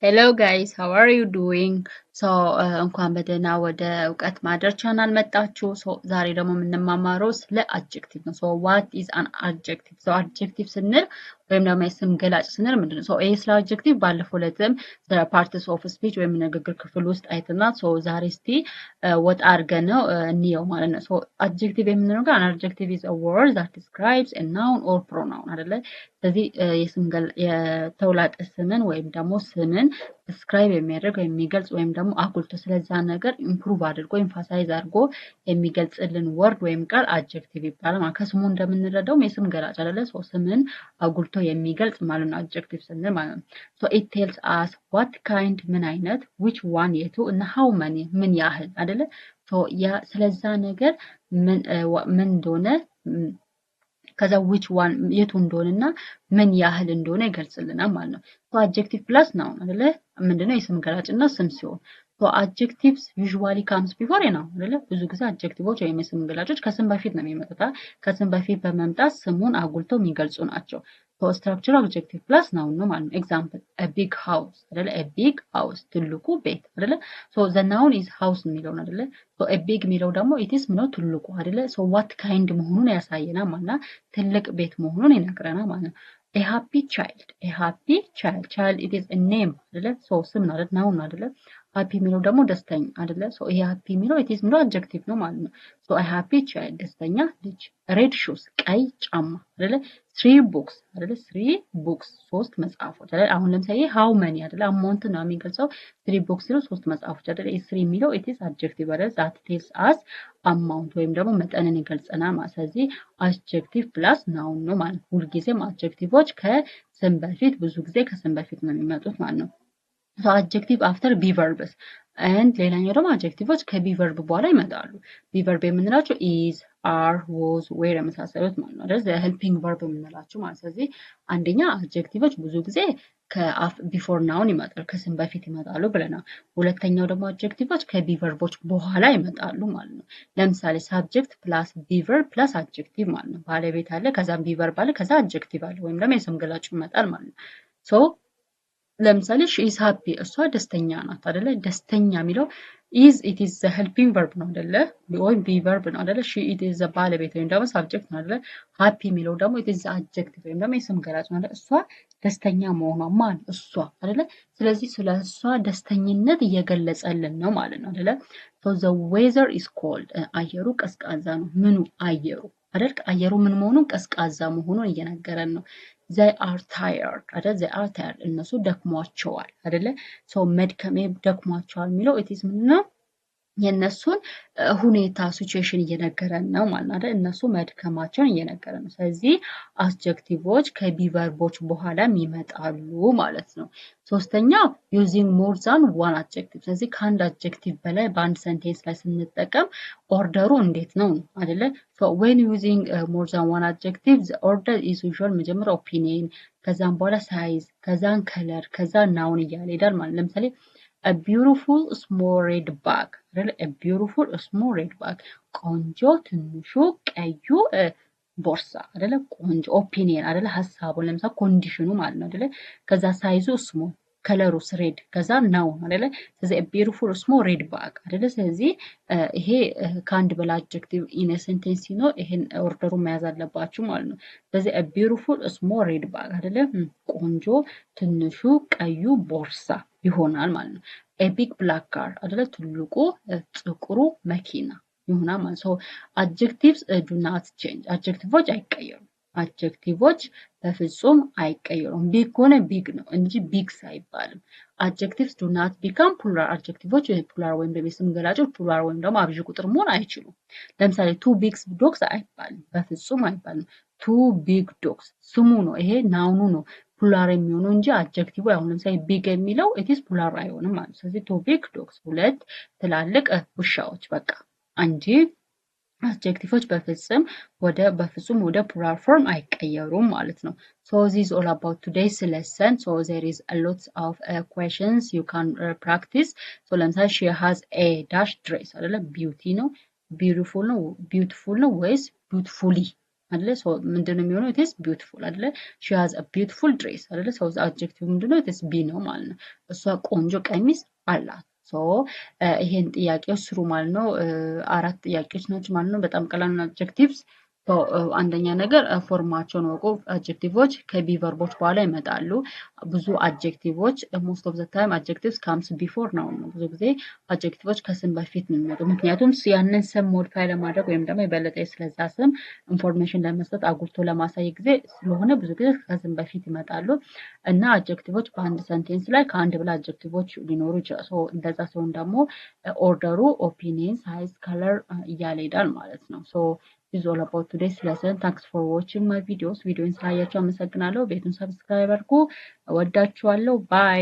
Hello guys, how are you doing? እንኳን በደህና ወደ እውቀት ማደር ቻናል መጣችሁ። ዛሬ ደግሞ የምንማማረው ስለ አድጀክቲቭ ነው። what is an adjective? አድጀክቲቭ ስንል ወይም ደግሞ የስም ገላጭ ስንል ምንድነው? ይሄ ስለ አድጀክቲቭ ባለፈው ዕለትም ስለ parts of speech ወይም ንግግር ክፍል ውስጥ አይተናል። ዛሬ እስቲ ወጣ አድርገን ነው እንየው ማለት ነው። አድጀክቲቭ የምንለው ጋር an adjective is a word that describes a noun or pronoun አይደለ? ስለዚህ የተውላጠ ስምን ወይም ደግሞ ስምን ዲስክራይብ የሚያደርግ ወይም የሚገልጽ ወይም ደግሞ አጉልቶ ስለዛ ነገር ኢምፕሩቭ አድርጎ ኤምፋሳይዝ አድርጎ የሚገልጽልን ወርድ ወይም ቃል አድጀክቲቭ ይባላል። ማለት ከስሙ እንደምንረዳውም የስም ገላጭ አይደለ? ስምን አጉልቶ የሚገልጽ ማለት ነው አድጀክቲቭ ስንል ማለት ነው። it tells us what kind ምን አይነት which one የቱ እና how many ምን ያህል አይደለ? ስለዛ ነገር ምን እንደሆነ ከዛ which one የቱ እንደሆነና ምን ያህል እንደሆነ ይገልጽልናል ማለት ነው። adjective plus noun አይደለ? ምንድነው የስም ገላጭና ስም ሲሆን adjectives usually comes before a noun አይደለ? ብዙ ጊዜ አድጀክቲቮች ወይም የስም ገላጮች ከስም በፊት ነው የሚመጡት። ከስም በፊት በመምጣት ስሙን አጉልተው የሚገልጹ ናቸው። structure adjective plus noun ነው ማለት ነው። example a big house አይደለ? a big house ትልቁ ቤት አይደለ? the noun is house የሚለው አይደለ? a big የሚለው ደግሞ it is ነው ትልቁ አይደለ? what kind መሆኑን ያሳየናል ማለት ትልቅ ቤት መሆኑን ይነግረናል ማለት ነው። a happy child it is a name አይደለ? ስም ነው አይደል? noun አይደለ? happy የሚለው ደግሞ ደስተኛ አይደለ? ይሄ happy የሚለው it is የሚለው adjective ነው ማለት ነው። a happy child ደስተኛ ልጅ red shoes ቀይ ጫማ አይደለ? 3 books አይደለ? 3 books 3 መጽሐፎች አይደለ? አሁን ለምሳሌ how many አይደለ? amount ነው የሚገልጸው 3 books ነው 3 መጽሐፎች አይደለ? 3 የሚለው it is adjective አይደለ? that tells us amount ወይም ደግሞ መጠንን ይገልጸናል ማለት። ስለዚህ adjective plus noun ነው ማለት። ሁልጊዜም adjectiveዎች ከስም በፊት ብዙ ጊዜ ከስም በፊት ነው የሚመጡት ማለት ነው። adjective after be verbs and ሌላኛው ደግሞ adjectiveዎች ከቢ verb በኋላ ይመጣሉ። ቢ verb የምንላቸው is are was were የመሳሰሉት ማለት ነው። ስለዚህ helping verb የምንላቸው ማለት። ስለዚህ አንደኛ adjectiveዎች ብዙ ጊዜ ቢፎር ናውን ይመጣሉ ከስም በፊት ይመጣሉ ብለናል። ሁለተኛው ደግሞ adjectiveዎች ከቢ verboች በኋላ ይመጣሉ ማለት ነው። ለምሳሌ subject plus be verb plus adjective ማለት ነው። ባለቤት አለ ከዛ be verb አለ ከዛ adjective አለ ወይም ደግሞ የስም ገላጩ ይመጣል ማለት ነው። ለምሳሌ she is happy እሷ ደስተኛ ናት አይደለ? ደስተኛ የሚለው is it is the helping verb ነው አይደለ? ወይም be verb ነው አይደለ? she it is the ባለቤት ወይም ደግሞ subject ነው አይደለ? happy የሚለው ደግሞ it is the adjective ወይም ደግሞ የስም ገላጭ ነው አይደለ? እሷ ደስተኛ መሆኗ ማን እሷ አይደለ? ስለዚህ ስለ እሷ ደስተኝነት እየገለጸልን ነው ማለት ነው አይደለ? so the weather is cold አየሩ ቀዝቃዛ ነው። ምኑ አየሩ አይደል? አየሩ ምን መሆኑን ቀዝቃዛ መሆኑን እየነገረን ነው። they are tired አይደል? they are tired እነሱ ደክሟቸዋል አይደለ? መድከሜ ደክሟቸዋል የሚለው it is ምንድነው? የነሱን ሁኔታ ሲቹዌሽን እየነገረን ነው ማለት አይደል? እነሱ መድከማቸውን እየነገረን ነው። ስለዚህ አድጀክቲቮች ከቢ ቨርቦች በኋላ ይመጣሉ ማለት ነው። ሶስተኛው using more than one adjective ስለዚህ ከአንድ አድጀክቲቭ በላይ በአንድ ሴንቴንስ ላይ ስንጠቀም ኦርደሩ እንዴት ነው አይደለ? when using more than one adjective the order is usual መጀመሪያ ኦፒኒየን ከዛም በኋላ ሳይዝ ከዛን ከለር ከዛ ናውን እያለ ሄዳል ማለት ለምሳሌ a beautiful small red bag አይደለ? a beautiful small red bag ቆንጆ ትንሹ ቀዩ ቦርሳ አይደለ? ቆንጆ ኦፒኒየን አይደለ? ሐሳቡን ለምሳሌ ኮንዲሽኑ ማለት ነው አይደለ? ከዛ ሳይዙ ስሞል ከለሩ ሬድ ከዛ ነው አይደለ? ስለዚህ a beautiful small red bag አይደለ? ስለዚህ ይሄ ከአንድ በላይ አድጀክቲቭ ኢን ሴንቴንስ ሲኖር ይሄን ኦርደሩ መያዝ አለባችሁ ማለት ነው። ስለዚህ a beautiful small red bag አይደለ? ቆንጆ ትንሹ ቀዩ ቦርሳ ይሆናል ማለት ነው። a big black car አይደለ? ትልቁ ጥቁሩ መኪና ይሆናል ማለት ነው። adjectives do not change adjectiveዎች አይቀየሩም። adjectiveዎች በፍጹም አይቀየሩም። ቢግ ከሆነ ቢግ ነው እንጂ ቢግስ አይባልም። adjectives do not become plural adjectiveዎች ፕሉራል ወይም በስም ገላጮች ፕሉራል ወይም ደግሞ አብዥ ቁጥር መሆን አይችሉም። ለምሳሌ two big dogs አይባልም፣ በፍጹም አይባልም። two big dogs ስሙ ነው፣ ይሄ ናውኑ ነው ፕሉራል የሚሆነው እንጂ አድጀክቲቭ አሁን ለምሳሌ ቢግ የሚለው it is plural አይሆንም ማለት ነው። ስለዚህ two big dogs ሁለት ትላልቅ ውሻዎች በቃ እንጂ adjectives በፍጹም ወደ plural form አይቀየሩም ማለት ነው። So this is all about today's lesson. So there is a lot of questions you can practice. So ለምሳሌ she has a dash dress አይደለ? beauty ነው beautiful ነው ወይስ beautifully አይደለ ሶ ምንድነው የሚሆነው it is beautiful አይደለ she has a beautiful dress አይደለ ሶ adjective ምንድነው it is be ነው ማለት ነው እሷ ቆንጆ ቀሚስ አላት ሶ ይሄን ጥያቄዎች ስሩ ማለት ነው አራት ጥያቄዎች ናቸው ማለት ነው በጣም ቀላል adjectives አንደኛ ነገር ፎርማቸውን ወቁ አድጀክቲቮች ከቢ ቨርቦች በኋላ ይመጣሉ ብዙ አድጀክቲቮች most of the time adjectives comes before ነው ብዙ ጊዜ አድጀክቲቮች ከስም በፊት ነው የሚመጡ ምክንያቱም ያንን ስም ሞዲፋይ ለማድረግ ወይም ደግሞ የበለጠ ስለዛ ስም ኢንፎርሜሽን ለመስጠት አጉልቶ ለማሳየት ጊዜ ስለሆነ ብዙ ጊዜ ከስም በፊት ይመጣሉ እና አድጀክቲቮች በአንድ ሰንቴንስ ላይ ከአንድ በላይ አድጀክቲቮች ሊኖሩ ይችላል እንደዛ ሲሆን ደግሞ ኦርደሩ ኦፒኒየን ሳይዝ ከለር እያለ ይሄዳል ማለት ነው is all about today's lesson. Thanks for watching my videos. ቪዲዮን ስላያችሁ አመሰግናለሁ። ቤቱን ሰብስክራይብ አድርጉ። እወዳችኋለሁ። ባይ